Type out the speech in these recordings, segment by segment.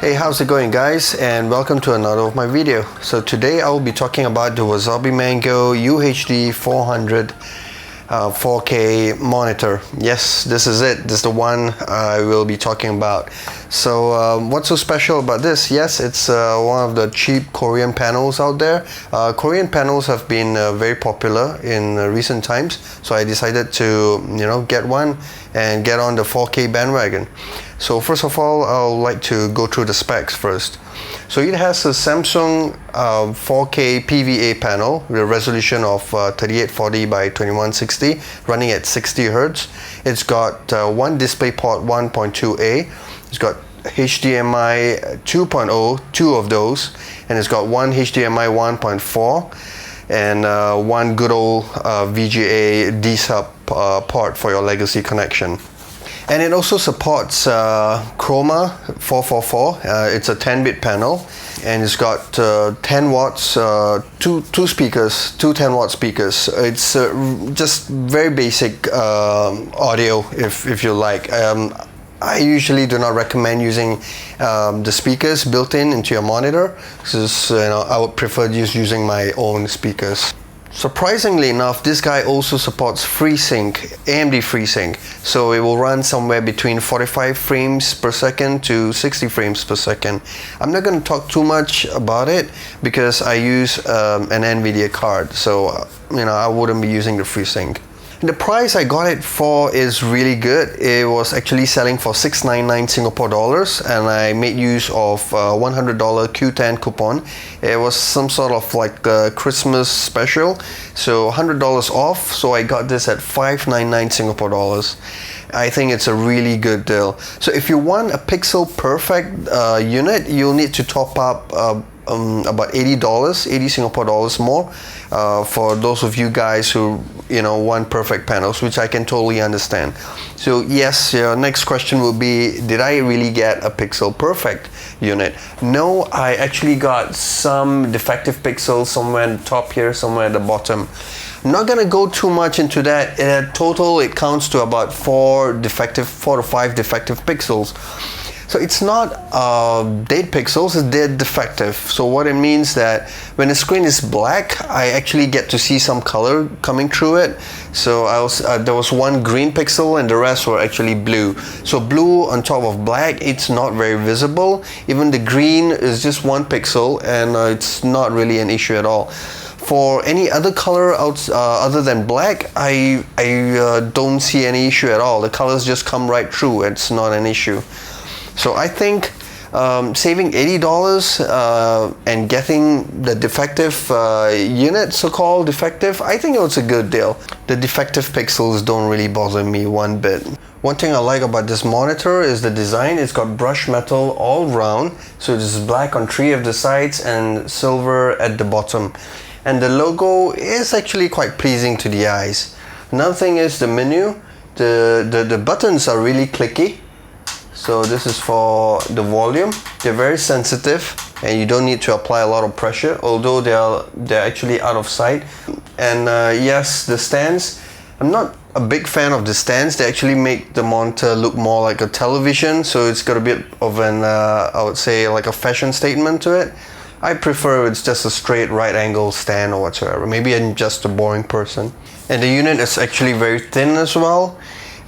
Hey, how's it going guys, and welcome to another of my video. So today I will be talking about the Wasabi Mango UHD400 4K monitor. Yes, this is it. This is the one I will be talking about. So what's so special about this? Yes, it's one of the cheap Korean panels out there. Korean panels have been very popular in recent times, so I decided to get one and get on the 4K bandwagon. So first of all, I'll like to go through the specs first. So it has a Samsung 4K PVA panel with a resolution of 3840 by 2160, running at 60 Hz. It's got one DisplayPort 1.2a. It's got HDMI 2.0, two of those, and it's got one HDMI 1.4 and one good old VGA D-sub port for your legacy connection. And it also supports Chroma 444. It's a 10-bit panel, and it's got 10 watts, two speakers, two 10-watt speakers. It's just very basic audio, if you like. I usually do not recommend using the speakers built into your monitor, because I would prefer just using my own speakers. Surprisingly enough, this guy also supports FreeSync, AMD FreeSync, so it will run somewhere between 45 frames per second to 60 frames per second. I'm not going to talk too much about it because I use an NVIDIA card, so I wouldn't be using the FreeSync. The price I got it for is really good. It was actually selling for 699 Singapore dollars, and I made use of $100 Q10 coupon. It was some sort of like a Christmas special, so $100 off, so I got this at 599 Singapore dollars. I think it's a really good deal. So if you want a pixel perfect unit, you'll need to top up about $80 Singapore dollars more for those of you guys who want perfect panels, which I can totally understand. So yes, your next question will be, did I really get a pixel perfect unit? No, I actually got some defective pixels, somewhere in the top here, somewhere at the bottom. I'm not gonna go too much into that. In total, it counts to about 4 to 5 defective pixels. So it's not dead pixels, it's dead defective. So what it means that when the screen is black, I actually get to see some color coming through it. So there was one green pixel and the rest were actually blue. So blue on top of black, it's not very visible. Even the green is just 1 pixel, and it's not really an issue at all. For any other color other than black, I don't see any issue at all. The colors just come right through. It's not an issue. So I think saving $80 and getting the defective unit, so-called defective, I think it was a good deal. The defective pixels don't really bother me one bit. One thing I like about this monitor is the design. It's got brushed metal all round, so it's black on 3 of the sides and silver at the bottom. And the logo is actually quite pleasing to the eyes. Another thing is the menu. The buttons are really clicky. So this is for the volume. They're very sensitive, and you don't need to apply a lot of pressure, although they're actually out of sight. And yes, the stands. I'm not a big fan of the stands. They actually make the monitor look more like a television, so it's got a bit of an I would say like a fashion statement to it. I prefer it's just a straight right angle stand or whatsoever. Maybe I'm just a boring person. And the unit is actually very thin as well.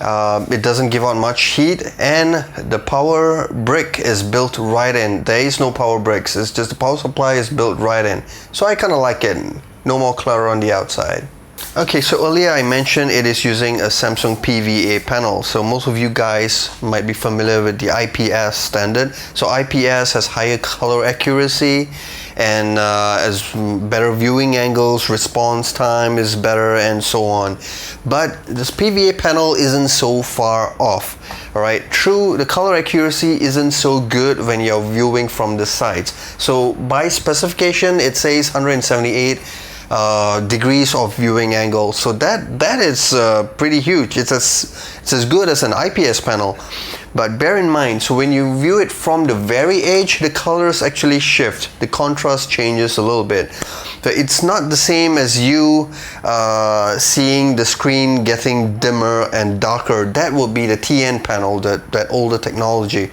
It doesn't give out much heat, and the power brick is built right in. There is no power bricks, it's just the power supply is built right in. So I kind of like it. No more clutter on the outside. Okay, so earlier I mentioned it is using a Samsung PVA panel. So most of you guys might be familiar with the IPS standard. So IPS has higher color accuracy and has better viewing angles, response time is better, and so on. But this PVA panel isn't so far off. Alright, true, the color accuracy isn't so good when you're viewing from the sides. So by specification, it says 178 degrees of viewing angle, so that is pretty huge. It's as good as an IPS panel. But bear in mind, so when you view it from the very edge, the colors actually shift. The contrast changes a little bit. So it's not the same as you seeing the screen getting dimmer and darker. That would be the TN panel, that older technology.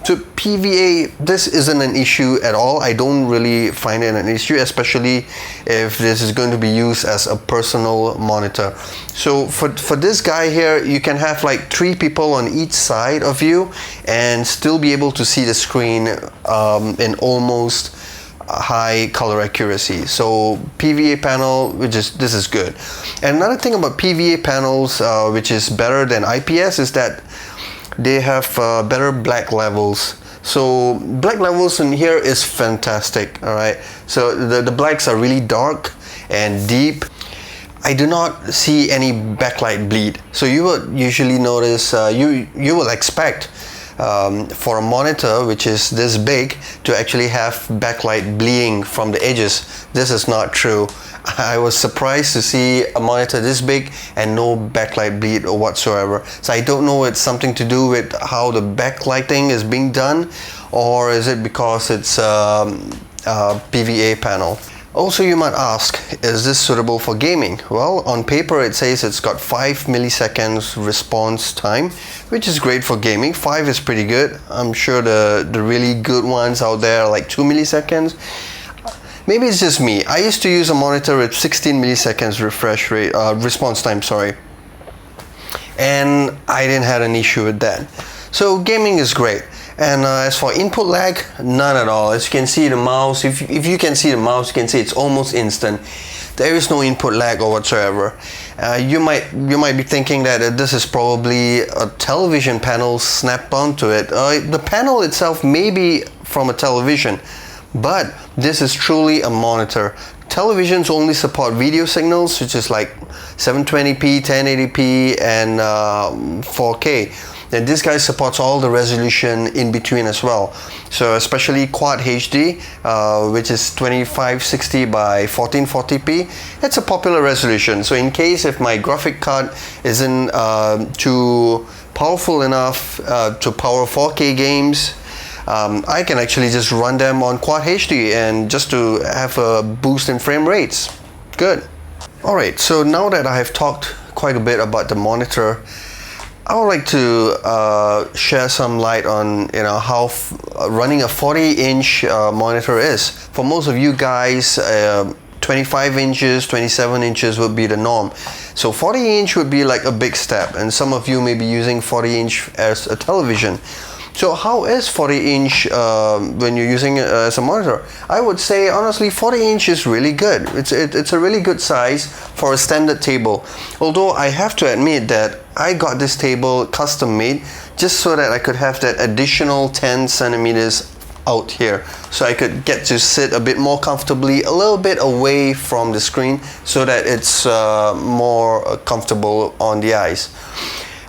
So PVA, this isn't an issue at all. I don't really find it an issue, especially if this is going to be used as a personal monitor. So for this guy here, you can have like 3 people on each side of you and still be able to see the screen in almost high color accuracy. So PVA panel, this is good. And another thing about PVA panels, which is better than IPS, is that they have better black levels. So black levels in here is fantastic. All right, so the blacks are really dark and deep. I do not see any backlight bleed. So you would usually notice, you will expect for a monitor which is this big to actually have backlight bleeding from the edges. This is not true. I was surprised to see a monitor this big and no backlight bleed or whatsoever. So I don't know, it's something to do with how the backlighting is being done, or is it because it's a PVA panel. Also, you might ask, is this suitable for gaming? Well, on paper it says it's got 5 milliseconds response time, which is great for gaming. 5 is pretty good. I'm sure the really good ones out there are like 2 milliseconds. Maybe it's just me. I used to use a monitor with 16 milliseconds refresh rate, response time, sorry. And I didn't have an issue with that. So gaming is great. And as for input lag, none at all. As you can see the mouse, if you can see the mouse, you can see it's almost instant. There is no input lag or whatsoever. You might be thinking that this is probably a television panel snapped onto it. The panel itself may be from a television, but this is truly a monitor. Televisions only support video signals, which is like 720p, 1080p, and 4K. And this guy supports all the resolution in between as well. So especially Quad HD, which is 2560 by 1440p, it's a popular resolution. So in case if my graphic card isn't too powerful enough to power 4K games, I can actually just run them on Quad HD and just to have a boost in frame rates. Good. Alright, so now that I have talked quite a bit about the monitor, I would like to share some light on how running a 40-inch monitor is. For most of you guys, 25 inches, 27 inches would be the norm. So 40-inch would be like a big step, and some of you may be using 40-inch as a television. So how is 40-inch when you're using it as a monitor? I would say honestly 40-inch is really good. It's a really good size for a standard table. Although I have to admit that I got this table custom made just so that I could have that additional 10 centimeters out here, so I could get to sit a bit more comfortably, a little bit away from the screen, so that it's more comfortable on the eyes.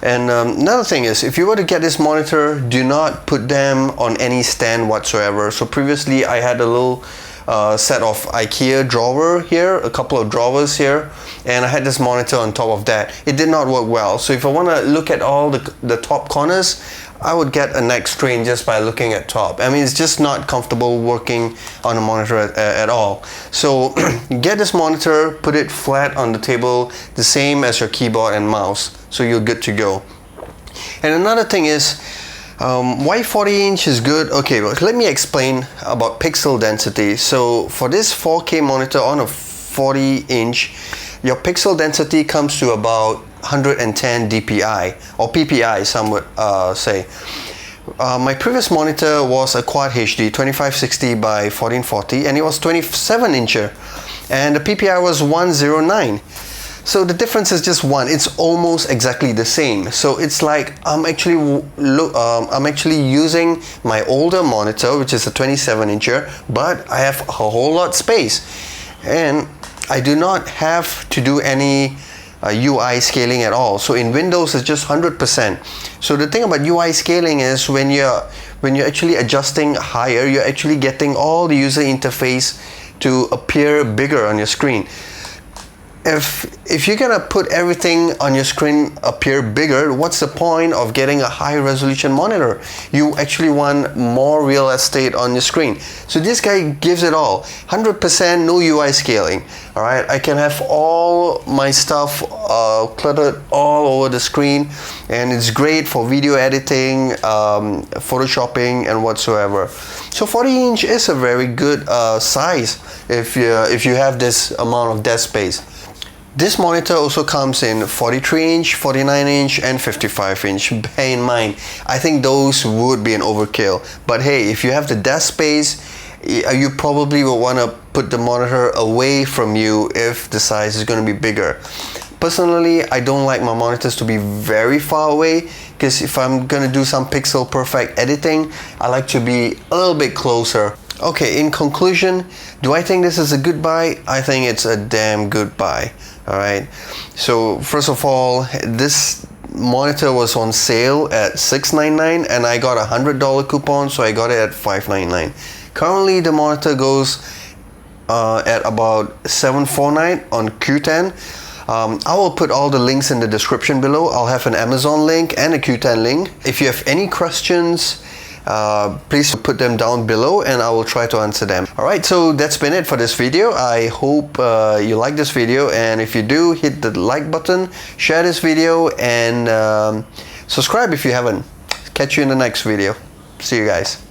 And another thing is, if you were to get this monitor, do not put them on any stand whatsoever. So previously I had a little set of IKEA drawer here, a couple of drawers here, and I had this monitor on top of that. It did not work well. So if I want to look at all the top corners, I would get a neck strain just by looking at top. I mean, it's just not comfortable working on a monitor at all. So get this monitor, put it flat on the table, the same as your keyboard and mouse, so you're good to go. And another thing is, why 40-inch is good? Okay, well, let me explain about pixel density. So for this 4K monitor on a 40-inch, your pixel density comes to about 110 dpi or ppi, some would say. My previous monitor was a Quad HD 2560 by 1440, and it was 27 incher, and the ppi was 109. So the difference is just 1. It's almost exactly the same. So it's like I'm actually using my older monitor, which is a 27 incher, but I have a whole lot of space, and I do not have to do any UI scaling at all. So in Windows it's just 100%. So the thing about UI scaling is when you're actually adjusting higher, you're actually getting all the user interface to appear bigger on your screen. if you're gonna put everything on your screen appear bigger, what's the point of getting a high resolution monitor? You actually want more real estate on your screen. So this guy gives it all. 100% no UI scaling. All right, I can have all my stuff cluttered all over the screen, and it's great for video editing, photoshopping, and whatsoever. So 40-inch is a very good size if you have this amount of desk space. This monitor also comes in 43-inch, 49-inch, and 55-inch. Bear in mind, I think those would be an overkill. But hey, if you have the desk space, you probably will want to put the monitor away from you if the size is going to be bigger. Personally, I don't like my monitors to be very far away, because if I'm going to do some pixel perfect editing, I like to be a little bit closer. Okay, in conclusion, do I think this is a good buy? I think it's a damn good buy. Alright, so first of all, this monitor was on sale at $699 and I got a $100 coupon, so I got it at $599. Currently the monitor goes at about $749 on Q10. I will put all the links in the description below. I'll have an Amazon link and a Q10 link. If you have any questions, please put them down below and I will try to answer them. Alright, so that's been it for this video. I hope you like this video, and if you do, hit the like button, share this video, and subscribe if you haven't. Catch you in the next video. See you guys.